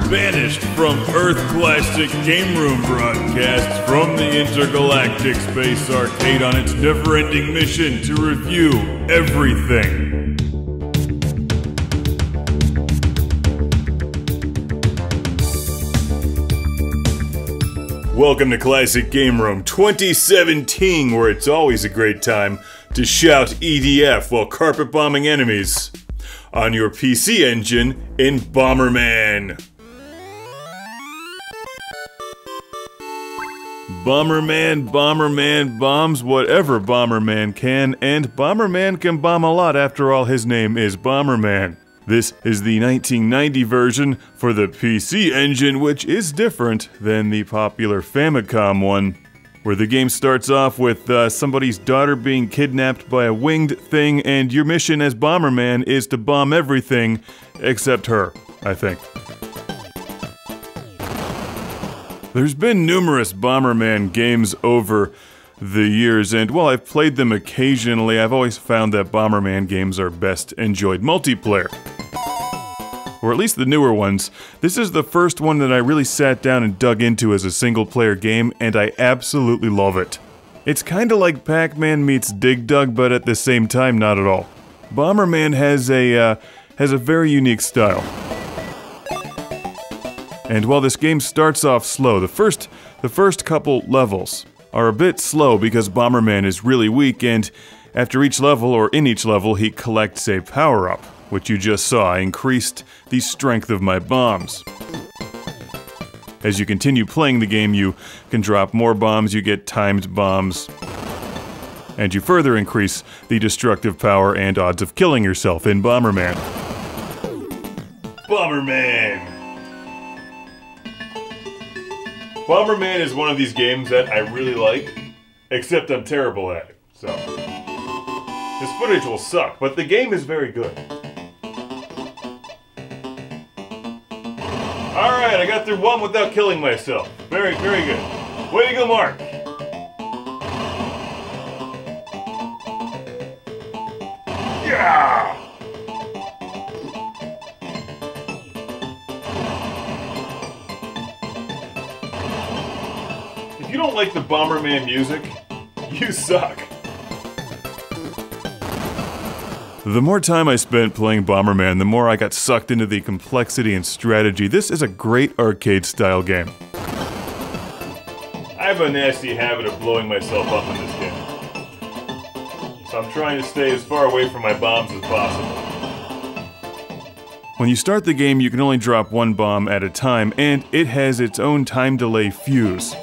banished from Earth Classic Game Room broadcasts from the Intergalactic Space Arcade on its never-ending mission to review everything. Welcome to Classic Game Room 2017, where it's always a great time to shout EDF while carpet bombing enemies on your PC Engine in Bomberman. Bomberman bombs whatever Bomberman can, and Bomberman can bomb a lot. After all, his name is Bomberman. This is the 1990 version for the PC Engine, which is different than the popular Famicom one, where the game starts off with somebody's daughter being kidnapped by a winged thing, and your mission as Bomberman is to bomb everything except her, I think. There's been numerous Bomberman games over the years, and while I've played them occasionally, I've always found that Bomberman games are best enjoyed multiplayer. Or at least the newer ones. This is the first one that I really sat down and dug into as a single-player game, and I absolutely love it. It's kinda like Pac-Man meets Dig Dug, but at the same time, not at all. Bomberman has a very unique style. And while this game starts off slow, the first couple levels are a bit slow because Bomberman is really weak, and after each level, or in each level, he collects a power-up, which you just saw increased the strength of my bombs. As you continue playing the game, you can drop more bombs, you get timed bombs, and you further increase the destructive power and odds of killing yourself in Bomberman. Bomberman! Bomberman is one of these games that I really like, except I'm terrible at it, so this footage will suck, but the game is very good. Alright, I got through one without killing myself. Very, very good. Way to go, Mark! Yeah! If you don't like the Bomberman music, you suck. The more time I spent playing Bomberman, the more I got sucked into the complexity and strategy. This is a great arcade-style game. I have a nasty habit of blowing myself up in this game, so I'm trying to stay as far away from my bombs as possible. When you start the game, you can only drop one bomb at a time, and it has its own time delay fuse,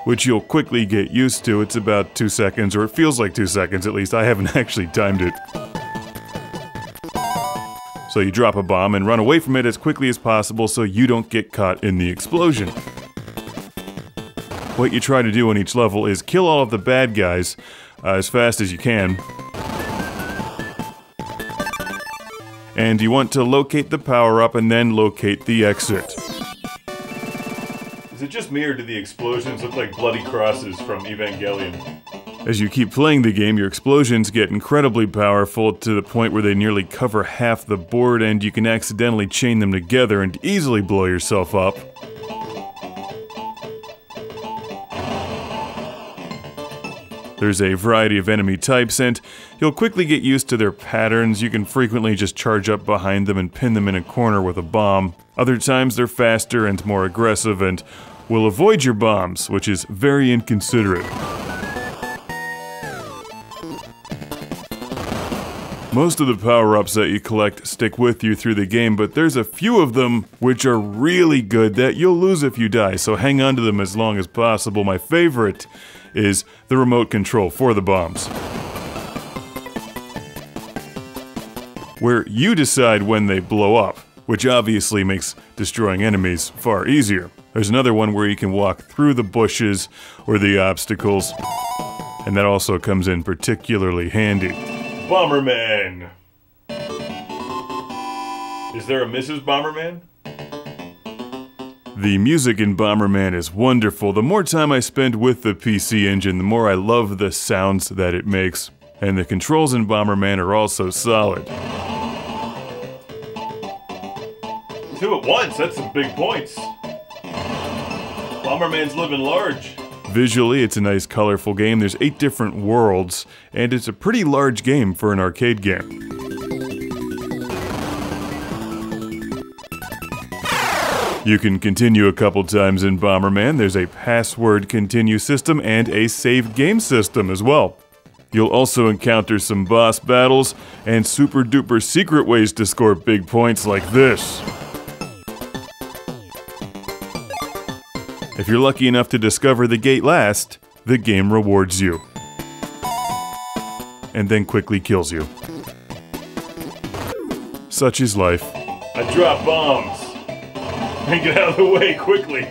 which you'll quickly get used to. It's about 2 seconds, or it feels like 2 seconds at least. I haven't actually timed it. So you drop a bomb and run away from it as quickly as possible so you don't get caught in the explosion. What you try to do in each level is kill all of the bad guys as fast as you can. And you want to locate the power-up and then locate the exit. Is it just me, or do the explosions look like bloody crosses from Evangelion? As you keep playing the game, your explosions get incredibly powerful to the point where they nearly cover half the board, and you can accidentally chain them together and easily blow yourself up. There's a variety of enemy types, and you'll quickly get used to their patterns. You can frequently just charge up behind them and pin them in a corner with a bomb. Other times they're faster and more aggressive and will avoid your bombs, which is very inconsiderate. Most of the power-ups that you collect stick with you through the game, but there's a few of them which are really good that you'll lose if you die, so hang on to them as long as possible. My favorite is the remote control for the bombs, where you decide when they blow up, which obviously makes destroying enemies far easier. There's another one where you can walk through the bushes or the obstacles, and that also comes in particularly handy. Bomberman! Is there a Mrs. Bomberman? The music in Bomberman is wonderful. The more time I spend with the PC Engine, the more I love the sounds that it makes. And the controls in Bomberman are also solid. once, that's some big points. Bomberman's living large. Visually, it's a nice colorful game. There's 8 different worlds, and it's a pretty large game for an arcade game. You can continue a couple times in Bomberman. There's a password continue system and a save game system as well. You'll also encounter some boss battles and super duper secret ways to score big points like this. If you're lucky enough to discover the gate last, the game rewards you. And then quickly kills you. Such is life. I drop bombs. And get out of the way quickly.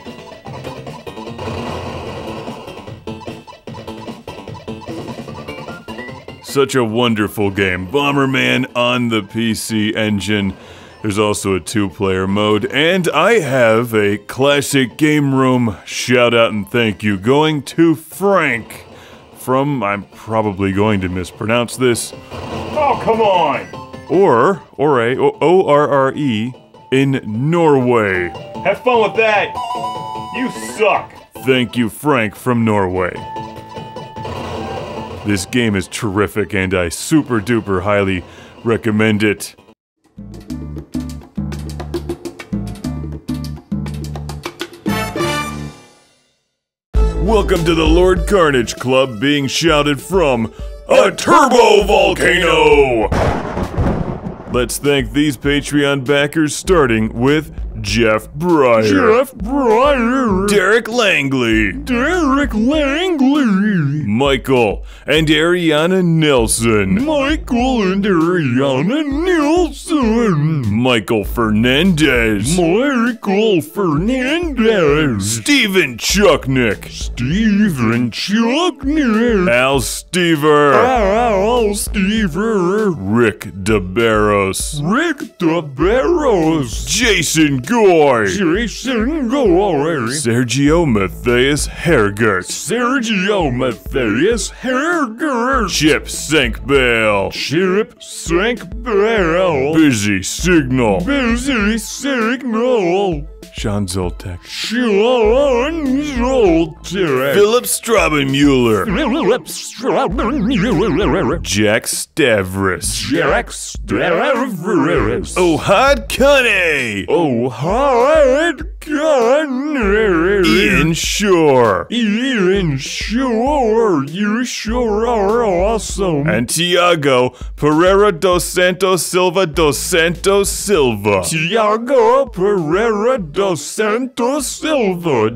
Such a wonderful game. Bomberman on the PC-Engine. There's also a 2-player mode, and I have a classic game room shout out and thank you going to Frank from, I'm probably going to mispronounce this. Oh, come on! O-R-R-E in Norway. Have fun with that! You suck! Thank you, Frank from Norway. This game is terrific and I super duper highly recommend it. Welcome to the Lord Carnage Club, being shouted from a turbo volcano! Let's thank these Patreon backers, starting with Jeff Breyer. Derek Langley. Michael and Ariana Nelson. Michael Fernandez. Steven Chucknick. Al Stever. Rick DeBarros. Jason Goy. Sergio Matthias Hergert. Chip Sankbale. Busy Signal. Sean Zoltek. Philip Straubenmuller. Jack Stavris. Ohad Kane. Ian Shore. You sure are awesome. And Tiago Pereira dos Santos Silva. Tiago Pereira dos Santos Silva.